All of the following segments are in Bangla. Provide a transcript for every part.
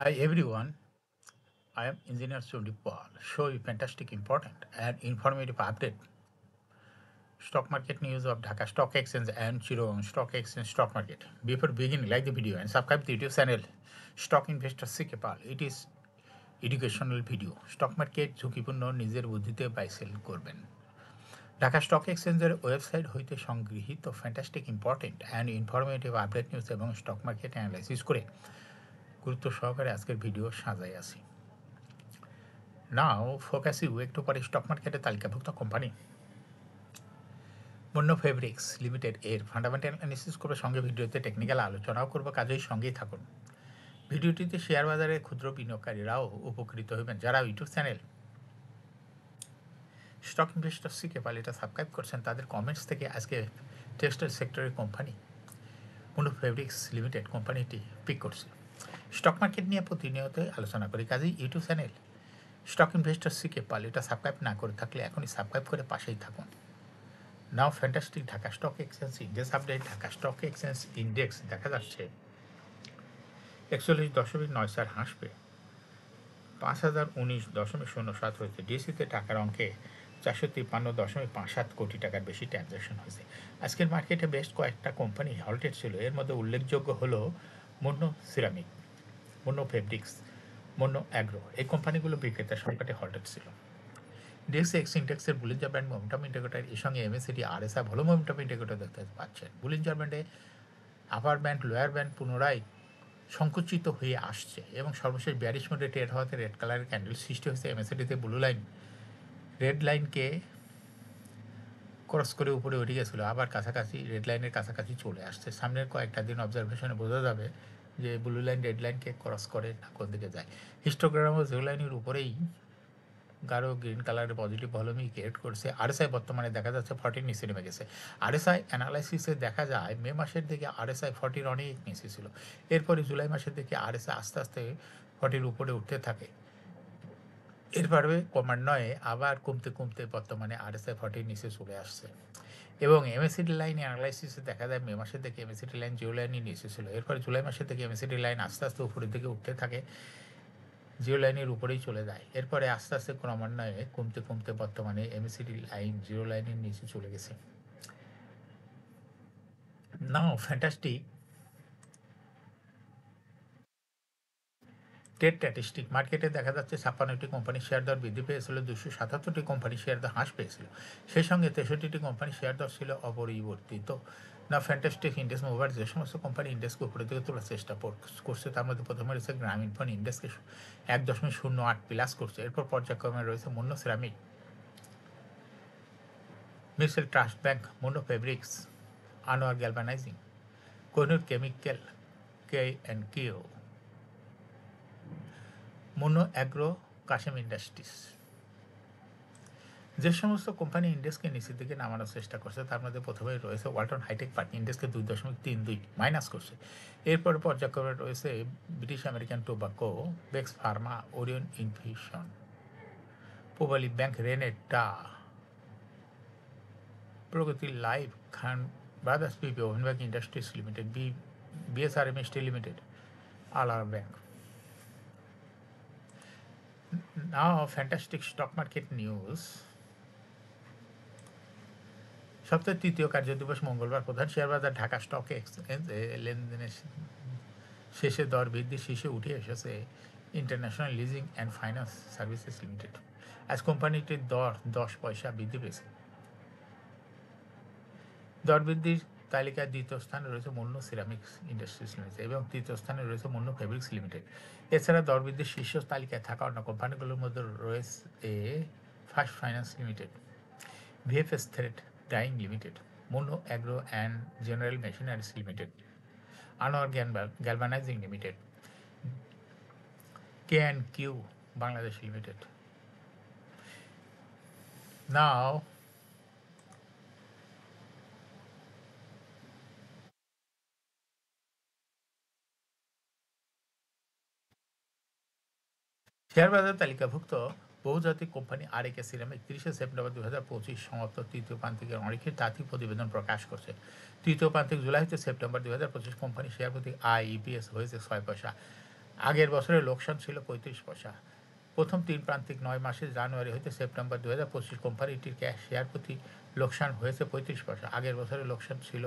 Hi everyone, I am Engineer Sundipal. Show you fantastic, important and informative update. Stock market news of Dhaka Stock Exchange and Chittagong Stock Exchange stock market. Before beginning, like the video and subscribe the YouTube channel Stock Investor Sikepal. It is educational video. Stock market ঝুঁকিপূর্ণ নিজের বুদ্ধিতে বাই সেল করবেন। ঢাকা স্টক এক্সচেঞ্জের ওয়েবসাইট হইতে সংগৃহীত fantastic important and informative update news এবং স্টক মার্কেট অ্যানালাইসিস করে গুরুত্ব সহকারে আজকের ভিডিও সাজাই আছি। নাও ফোকাস ইউ একটু পরে স্টক মার্কেটে তালিকাভুক্ত কোম্পানি মুন্ন ফেব্রিক্স লিমিটেড এর ফান্ডামেন্টাল অ্যানালিসিস করবে, সঙ্গে ভিডিওতে টেকনিক্যাল আলোচনাও করবো, কাজেই সঙ্গেই থাকুন। ভিডিওটিতে শেয়ার বাজারে ক্ষুদ্র বিনিয়োগকারীরাও উপকৃত হবেন। যারা ইউটিউব চ্যানেল স্টক ইনভেস্টর সিকেপাল এটা সাবস্ক্রাইব করছেন, তাদের কমেন্টস থেকে আজকে টেক্সটাইল সেক্টরের কোম্পানি মুন্ন ফেব্রিক্স লিমিটেড কোম্পানিটি পিক করছে। স্টক মার্কেট নিয়ে প্রতিনিয়ত আলোচনা করি, কাজেই ইউটিউব চ্যানেল স্টক ইনভেস্টর সিকেপাল এটা সাবস্ক্রাইব না করে থাকলে এখনই সাবস্ক্রাইব করে পাশেই থাকুন। Now fantastic Dhaka stock exchange index update. Dhaka stock exchange index দেখা যাচ্ছে 41.94 হাসবে 5019.07 হয়েছে। ডিসিতে টাকার অঙ্কে 453.57 কোটি টাকার বেশি ট্রানজ্যাকশন হয়েছে। আজকের মার্কেটে বেশ কয়েকটা কোম্পানি হল্টেড ছিল। এর মধ্যে উল্লেখযোগ্য হলো মুন্ন সিরামিক, মুন্ন ফেব্রিক্স, মুন্ন অ্যাগ্রো। এই কোম্পানিগুলো বিক্রেতার সংকটে হল্টেড ছিল। ডিএক্স ইন্ডেক্সের বুলিঞ্জার ব্যান্ড মোমেন্টাম ইন্ডিকেটর, এর সঙ্গে এমএসিডি আরএসআই ভালো মোমেন্টাম ইন্ডিকেটর দেখতে পাচ্ছেন। বুলিঞ্জার ব্যান্ডে আপার ব্যান্ড লোয়ার ব্যান্ড পুনরায় সংকুচিত হয়ে আসছে এবং সর্বশেষ বিয়ারিশ মোডে ট্রেড হওয়াতে রেড কালারের ক্যান্ডেল সৃষ্টি হয়েছে। এমএসিডিতে ব্লু লাইন রেড লাইনকে ক্রস করে উপরে উঠে গেছিলো, আবার কাছাকাছি রেড লাইনের কাছাকাছি চলে আসছে। সামনের কয়েকটা দিন অবজারভেশনে বোঝা যাবে যে ব্লু লাইন রেড লাইনকে ক্রস করে না কোন দিকে যায়। হিস্টোগ্রাম ও জিরো লাইনের উপরেই গাঢ় গ্রিন কালারের পজিটিভ ভলিউমই ক্রিয়েট করছে। আরএসআই বর্তমানে দেখা যাচ্ছে 40 নিচে নেমে গেছে। আরএসআই অ্যানালাইসিসে দেখা যায় মে মাসের দিকে আরএসআই 40 অনেক নিচে ছিল। এরপরে জুলাই মাসের দিকে আরএসআই আস্তে আস্তে 40 উপরে উঠতে থাকে। এরপরে ক্রমান্বয়ে আবার কমতে কমতে বর্তমানে আরএসআই 40 নিচে চলে আসছে এবং এমএসিডি লাইন অ্যানালাইসিসে দেখা যায় মে মাসের দিকে এমএসিডি লাইন জিরো লাইনই নিচে ছিল। এরপরে জুলাই মাসের দিকে এমএসিডি লাইন আস্তে আস্তে উপরের দিকে উঠতে থাকে, জিরো লাইনের উপরেই চলে যায়। এরপরে আস্তে আস্তে ক্রমান্বয়ে কমতে কমতে বর্তমানে এমএসিডি লাইন জিরো লাইনের নিচে চলে গেছে। নাও ফ্যান্টাস্টিক ট্রেড স্ট্যাটিস্টিক মার্কেটে দেখা যাচ্ছে 56টি কোম্পানির শেয়ার দর বৃদ্ধি পেয়েছিল, 277টি কোম্পানির শেয়ার দর হ্রাস পেয়েছিল। সেই সঙ্গে 63টি কোম্পানির শেয়ার দর ছিল অপরিবর্তিত। না ফ্যান্টাস্টিক ইন্ডেক্স মুভার যে সমস্ত কোম্পানি ইন্ডেক্সকে উপরে দিকে তোলার চেষ্টা করছে, তার মধ্যে প্রথমে রয়েছে গ্রামীণ ফোন, ইন্ডেক্সকে 1.08 প্লাস করছে। এরপর পর্যায়ক্রমে রয়েছে মুন্ন সিরামিক, মিসেল trust bank, Monno fabrics, Anwar galvanizing, Kohinoor chemical, K&Q, Monno agro, Kashem industries. যে সমস্ত কোম্পানি ইন্ডেক্সকে নিচের দিকে নামানোর চেষ্টা করছে তার মধ্যে প্রথমেই রয়েছে ওয়ালটন হাইটেক পার্ক, ইন্ডেক্সকে 2.32 মাইনাস করছে। এরপর পর্যায়ক্রমে রয়েছে ব্রিটিশ আমেরিকান টোবাকো, বেক্স pharma, Orion infusion, Pubali bank, Renata, Pragati life, Khan brothers PP, ওভেন bank industries limited, BSRMST limited, আলার bank. Now fantastic stock market news. সপ্তাহের তৃতীয় কার্যদিবস মঙ্গলবার প্রধান শেয়ার বাজার ঢাকা স্টক এক্সচেঞ্জে লেনদেনের শেষে দর বৃদ্ধি শীর্ষে উঠে এসেছে international leasing and finance services limited. আজ কোম্পানিটির দর 10 পয়সা বৃদ্ধি পেয়েছে। দর বৃদ্ধির তালিকায় দ্বিতীয় স্থানে রয়েছে মুন্ন সিরামিক্স ইন্ডাস্ট্রিজ লিমিটেড এবং তৃতীয় স্থানে রয়েছে মুন্ন ফেব্রিক্স লিমিটেড। এছাড়া দর বৃদ্ধির শীর্ষ তালিকায় থাকা অন্য কোম্পানিগুলোর মধ্যে রয়েছে first finance limited, VFS thread dyeing limited, Monno agro and general machineries limited, Anwar galvanizing limited, K&Q Bangladesh limited. Now share বাজার তালিকাভুক্ত বহুজাতিক কোম্পানি আরএকে সিরামিক 30 সেপ্টেম্বর 2025 সমাপ্ত তৃতীয় প্রান্তিকের অনেকের তাত্ত্বিক প্রতিবেদন প্রকাশ করছে। তৃতীয় প্রান্তিক জুলাই হতে সেপ্টেম্বর 2025 কোম্পানি শেয়ার প্রতি IEPS হয়েছে 6 পয়সা। আগের বছরের লোকসান ছিল ৩৫ পয়সা। প্রথম ৩ প্রান্তিক ৯ মাসে জানুয়ারি হইতে সেপ্টেম্বর ২০২৫ কোম্পানিটির ক্যাশ শেয়ার প্রতি লোকসান হয়েছে ৩৫ পয়সা। আগের বছরের লোকসান ছিল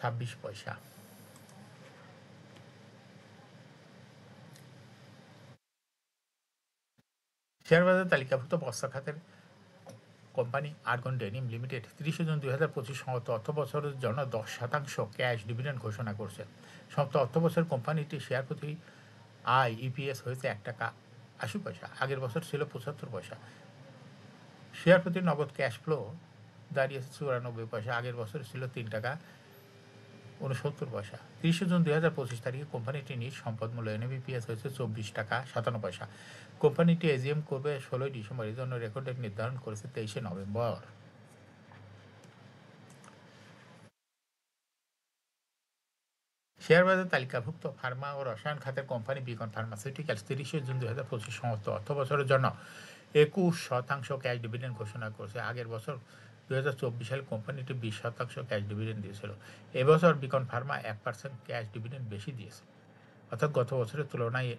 ২৬ পয়সা। শেয়ার বাজার তালিকাভুক্ত বস্ত্র খাতের company argon denim limited ৩০ June ২০২৫ সমাপ্ত অর্থবছরের জন্য ১০% ক্যাশ ডিভিডেন্ড ঘোষণা করছে। সমাপ্ত অর্থবছর কোম্পানিটির শেয়ার প্রতি ইপিএস হয়েছে ১ টাকা ৮০ পয়সা। আগের বছর ছিল ৭৫ পয়সা। শেয়ার প্রতি নগদ ক্যাশ ফ্লো দাঁড়িয়েছে ৯৪ পয়সা। আগের বছর ছিল ৩ টাকা ৬৯ পয়সা। ৩০ জুন ২০২৫ তারিখে কোম্পানিটি নিজ সম্পদ মূল্য এনএবিপিএস হয়েছে ২৪ টাকা ৫৭ পয়সা। কোম্পানিটি এজিএম করবে ১৬ ডিসেম্বর। এই জন্য রেকর্ড ডেট নির্ধারণ করেছে ২৩ নভেম্বর। শেয়ার বাজার তালিকাভুক্ত ফার্মা ও রসায়ন খাতের কোম্পানি বিকন ফার্মাসিউটিক্যালস ৩০ জুন ২০২৫ সমাপ্ত অর্থবছরের জন্য ২১% ক্যাশ ডিভিডেন্ড ঘোষণা করেছে। আগের বছর ২০২৪ সালে কোম্পানিটি ২০% ক্যাশ ডিভিডেন্ড দিয়েছিল। এবছর বিকন ফার্মা ১% ক্যাশ ডিভিডেন্ড বেশি দিয়েছে, অর্থাৎ গত বছরের তুলনায়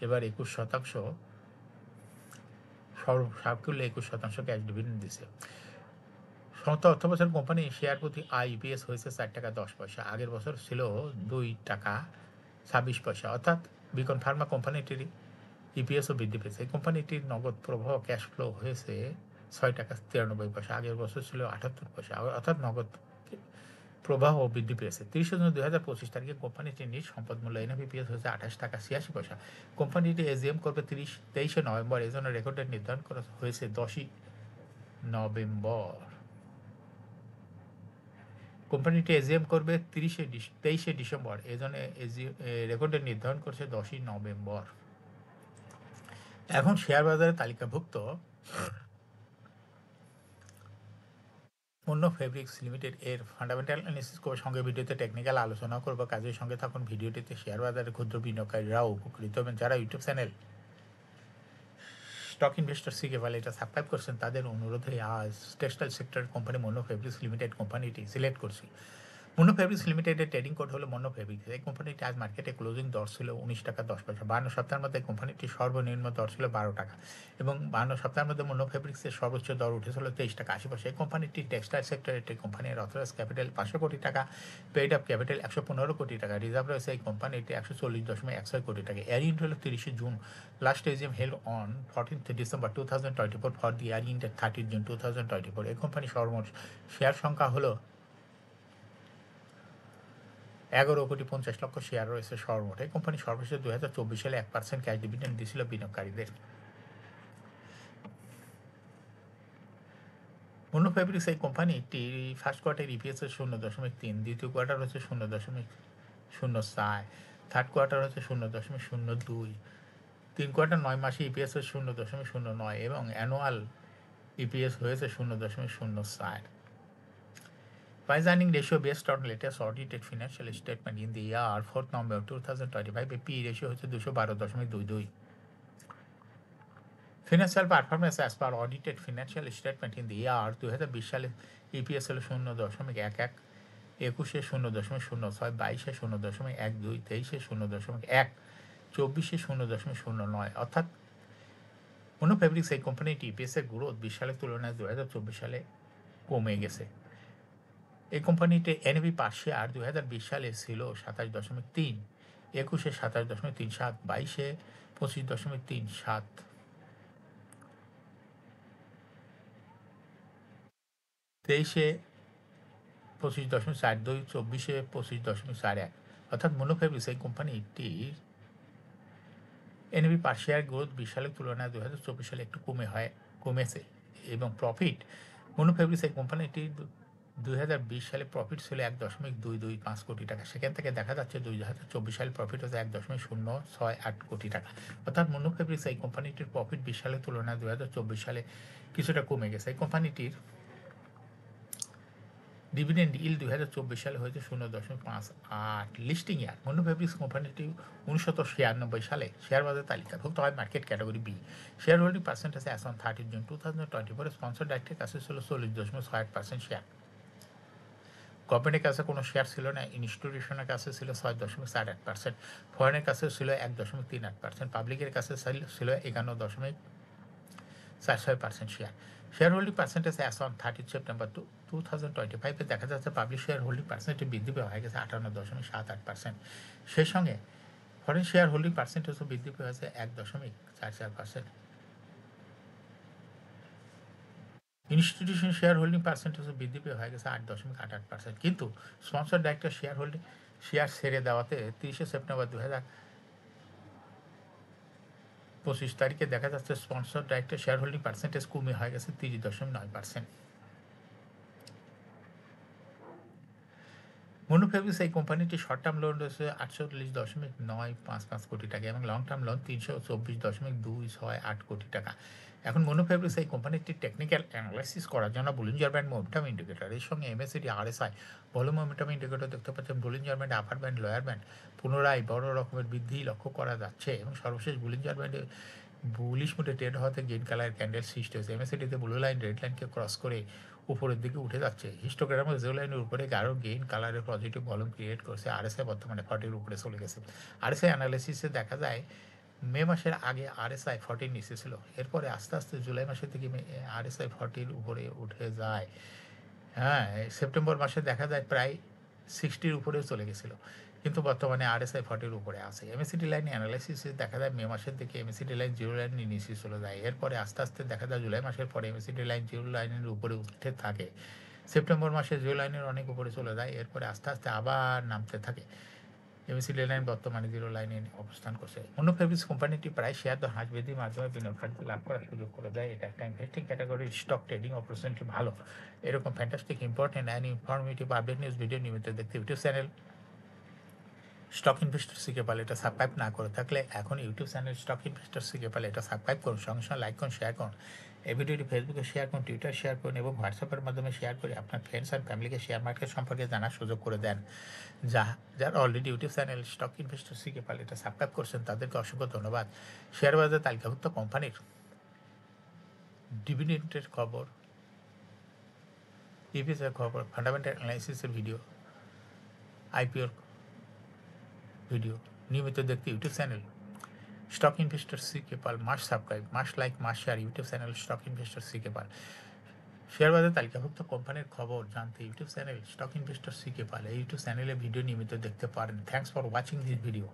এবার ২১%, সবগুলো ২১% ক্যাশ ডিভিডেন্ড দিয়েছে। সমাপ্ত অর্থবছর কোম্পানি শেয়ার প্রতি ইপিএস হয়েছে ৪ টাকা ১০ পয়সা। আগের বছর ছিল ২ টাকা ২৬ পয়সা, অর্থাৎ বিকন ফার্মা কোম্পানিটির ইপিএসও বৃদ্ধি পেয়েছে। এই কোম্পানিটির নগদ প্রবাহ ক্যাশ ফ্লো হয়েছে ৬ টাকা ৯৩ পয়সা। আগের বছর ছিল ৭৮ পয়সা, অর্থাৎ নগদ প্রবাহ বৃদ্ধি পেয়েছে। ৩০ জুন ২০২৫ তারিখে কোম্পানিটির নিজ সম্পদ মূল্য এনএবিপিএস হয়েছে ২৮ টাকা ৮৬ পয়সা। কোম্পানিটি এজিএম করবে ২৩ নভেম্বর। এই জন্য রেকর্ড ডেট নির্ধারণ করা হয়েছে ১০ নভেম্বর। কোম্পানিটি এজিএম করবে ২৩ ডিসেম্বর। এই জন্য রেকর্ড ডেট নির্ধারণ করছে ১০ নভেম্বর। এখন শেয়ার বাজারে তালিকাভুক্ত অন্য ফেব্রিক্স লিমিটেড এর ফান্ডামেন্টাল অ্যানালিসিস করে সঙ্গে ভিডিওতে টেকনিক্যাল আলোচনা করবো। কাজের সঙ্গে থাকুন। ভিডিওটিতে শেয়ার বাজারে ক্ষুদ্র বিনিয়োগকারীরাও উপকৃত হবেন। যারা ইউটিউব চ্যানেল স্টক ইনভেস্টর শিখে ফেলে এটা সাবস্ক্রাইব করছেন, তাদের অনুরোধে আজ টেক্সটাইল সেক্টরের কোম্পানি মনো ফেব্রিক্স লিমিটেড কোম্পানিটি সিলেক্ট করছি। মনো ফেব্রিক্স লিমিটেডের ট্রেডিং কোড হলো মনো ফেব্রিক্স। এই কোম্পানিটি আজ মার্কেটে ক্লোজিং দর ছিল ১৯ টাকা ১০ পয়সা। ৫২ সপ্তাহের মধ্যে কোম্পানিটির সর্বনিম্ন দর ছিল ১২ টাকা এবং ৫২ সপ্তাহের মধ্যে মনো ফেব্রিক্সের সর্বোচ্চ দর উঠেছিল ২৩ টাকা ৮০ পয়সা। এই কোম্পানিটি টেক্সটাইল সেক্টরের একটি কোম্পানির অথরাইজ ক্যাপিটাল ৫০০ কোটি টাকা, পেইড আপ ক্যাপিটাল ১১৫ কোটি টাকা, রিজার্ভ রয়েছে এই কোম্পানিটি ১৪০.১৬ কোটি টাকা। এয়ারিং হল ৩০ June. Last AGM held on 14th December 2024 for the year ইন্ড 30 June 2024। এই কোম্পানির সর্বমোট শেয়ার সংখ্যা হলো ১১,৫০,০০,০০০ শেয়ার রয়েছে সর্বমোট। এই কোম্পানি সর্বশেষ ২০২৪ সালে ১% ক্যাশ ডিভিডেন্ড দিয়েছিল বিনিয়োগকারীদের। মনো ফেব্রিক্স এই কোম্পানিটি ফার্স্ট কোয়ার্টার ইপিএস হচ্ছে ০.৩, দ্বিতীয় কোয়ার্টার হচ্ছে ০.০৪, থার্ড কোয়ার্টার হচ্ছে ০.০২, ৩ কোয়ার্টার ৯ মাসে ইপিএস হচ্ছে ০.০৯ এবং অ্যানুয়াল ইপিএস হয়েছে ০.০৪। Price earning ratio based on latest audited financial statement in the year 4th November 2025, a P ratio হচ্ছে ২১২.২২। Financial performance as per audited financial statement in the year ২০২০ সালে ইপিএস হলো ০.১১, ২১-এ ০.০৬, ২২-এ ০.১২, ২৩-এ ০.১, ২৪-এ ০.০৯, অর্থাৎ মনো ফেব্রিক্স এই কোম্পানিটি ইপিএসের গ্রোথ ২০ সালের তুলনায় ২০২৪ সালে কমে গেছে। এই কোম্পানিতে এনএবি পার শেয়ার ২০২০ সালে ছিল ২৭.৩, ২১-এ ২৭.৩৭, ২২-এ ২৫.৩৭, ২৩-এ ২৫.৪২, ২৪-এ ২৫.৪১, অর্থাৎ মনো ফেব্রিক্স এই কোম্পানিটির এনএবি পার শেয়ার গ্রোথ ২০ সালের তুলনায় ২০২৪ সালে একটু কমেছে এবং প্রফিট মনো ফেব্রিক্স এই কোম্পানিটির ২০২০ সালে প্রফিট ছিল ১.২২৫ কোটি টাকা। সেখান থেকে দেখা যাচ্ছে ২০২৪ সালে প্রফিট হচ্ছে ১.০৬৮ কোটি টাকা, অর্থাৎ মনো ফেব্রিক্স এই কোম্পানিটির প্রফিট ২০ সালের তুলনায় ২০২৪ সালে কিছুটা কমে গেছে। এই কোম্পানিটির ডিভিডেন্ড ইল্ড ২০২৪ সালে হয়েছে ০.৫৮। লিস্টিং ইয়ার মনো ফেব্রিক্স কোম্পানিটি ১৯৯৬ সালে শেয়ার বাজার তালিকাভুক্ত হয় market category B. Share holding percentage as on 30 June 2024 sponsor ডাইরেক্টের কাছে ছিল ৪০.৬৮% শেয়ার। গভর্নমেন্টের কাছে কোনো শেয়ার ছিল না, ইনস্টিটিউশনের কাছে ছিল 6.48%, ফরেনের কাছে ছিল 1.38%, পাবলিকের কাছে ছিল 51.46% share. Share holding percentage as on 30 September 2025 দেখা যাচ্ছে পাবলিক শেয়ার হোল্ডিং পার্সেন্টেজ বৃদ্ধি পেয়ে হয়ে গেছে 58.78%। সেই সঙ্গে ফরেন শেয়ার হোল্ডিং পার্সেন্টেজও বৃদ্ধি পেয়ে হয়েছে 1.44%। ইনস্টিটিউশন শেয়ার হোল্ডিং পার্সেন্টেজও বৃদ্ধি পেয়ে হয়ে গেছে 8.88%। কিন্তু স্পন্সর ডাইরেক্টর শেয়ার ছেড়ে দেওয়াতে 30 সেপ্টেম্বর 2025 তারিখে দেখা যাচ্ছে sponsor director share holding percentage কমে হয়ে গেছে 30.9%। মনোফেব্রিক্স এই কোম্পানিটি শর্ট টার্ম লোন রয়েছে 48.955 কোটি টাকা এবং লং টার্ম লোন 324.268 কোটি টাকা। এখন মনোফেব্রিক্স এই কোম্পানিটি টেকনিক্যাল অ্যানালাইসিস করার জন্য বুলিঞ্জার ব্যান্ড মোমেন্টাম ইন্ডিকেটর এর সঙ্গে MACD RSI volume momentum indicator দেখতে পাচ্ছেন। Bollinger band upper band lower band পুনরায় বড় রকমের বৃদ্ধি লক্ষ্য করা যাচ্ছে এবং সর্বশেষ বুলিঞ্জার ব্যান্ডে বুলিশ মুডে ট্রেড হওয়াতে গ্রিন কালার ক্যান্ডেল সৃষ্টি হয়েছে। এমএসিডিতে ব্লু লাইন রেড লাইনকে ক্রস করে উপরের দিকে উঠে যাচ্ছে। হিস্টোগ্রামের জিরো লাইনের উপরে গাঢ় গ্রিন কালারের পজিটিভ ভলিউম ক্রিয়েট করছে। আরএসআই বর্তমানে 40 উপরে চলে গেছে। আরএসআই অ্যানালিসিসে দেখা যায় মে মাসের আগে আরএসআই 40 নিচে ছিল, এরপরে আস্তে আস্তে জুলাই মাসের থেকে আরএসআই 40 উপরে উঠে যায়। হ্যাঁ, সেপ্টেম্বর মাসে দেখা যায় প্রায় 60 উপরেও চলে গেছিলো, কিন্তু বর্তমানে আরএসআই 40 উপরে আছে। এমএসিডি লাইন অ্যানালাইসিসে দেখা যায় মে মাসের দিকে এমএসিডি লাইন জিরো লাইন নিচে চলে যায়, এরপরে আস্তে আস্তে দেখা যায় জুলাই মাসের পরে এমএসিডি লাইন জিরো লাইনের উপরে উঠতে থাকে। সেপ্টেম্বর মাসে জিরো লাইনের অনেক উপরে চলে যায়, এরপরে আস্তে আস্তে আবার নামতে থাকে। এমএসিডি লাইন বর্তমানে জিরো লাইনে অবস্থান করছে। মনোফেব্রিক্স কোম্পানিটি প্রায় শেয়ার দর হ্রাস বৃদ্ধির মাধ্যমে বিনিয়োগ লাভ করার সুযোগ করে দেয়। এটা একটা ইনভেস্টিং ক্যাটাগরির স্টক ট্রেডিং অপরচুনিটি ভালো। এরকম fantastic important and informative update news video নিয়মিত দেখতে ইউটিউব চ্যানেল স্টক ইনভেস্টর শিখে পালে এটা সাবস্ক্রাইব না করে থাকলে এখন ইউটিউব চ্যানেল স্টক ইনভেস্টর শিখে পালে এটা সাবস্ক্রাইব করুন, সঙ্গে সঙ্গে লাইক করুন, শেয়ার করুন। এই ভিডিওটি ফেসবুকে শেয়ার করুন, টুইটার শেয়ার করুন এবং হোয়াটসঅ্যাপের মাধ্যমে শেয়ার করে আপনার ফ্রেন্ডস অ্যান্ড ফ্যামিলিকে শেয়ার মার্কেট সম্পর্কে জানার সুযোগ করে দেন। যারা already YouTube channel stock investor শিখে পালে এটা সাবস্ক্রাইব করছেন তাদেরকে অসংখ্য ধন্যবাদ। শেয়ার বাজারে তালিকাভুক্ত কোম্পানির ডিভিডেন্ডের খবর, ইপিএসের খবর, ফান্ডামেন্টাল অ্যানালাইসিসের ভিডিও, আইপিওর ভিডিও নিয়মিত দেখতে YouTube channel stock investor CK Pal must subscribe, must like, must share YouTube channel stock investor CK Pal. Share বাজারে তালিকাভুক্ত কোম্পানির খবর জানতে YouTube channel stock investor CK Pal এই ইউটিউব চ্যানেলে ভিডিও নিয়মিত দেখতে পারেন। Thanks for watching this video.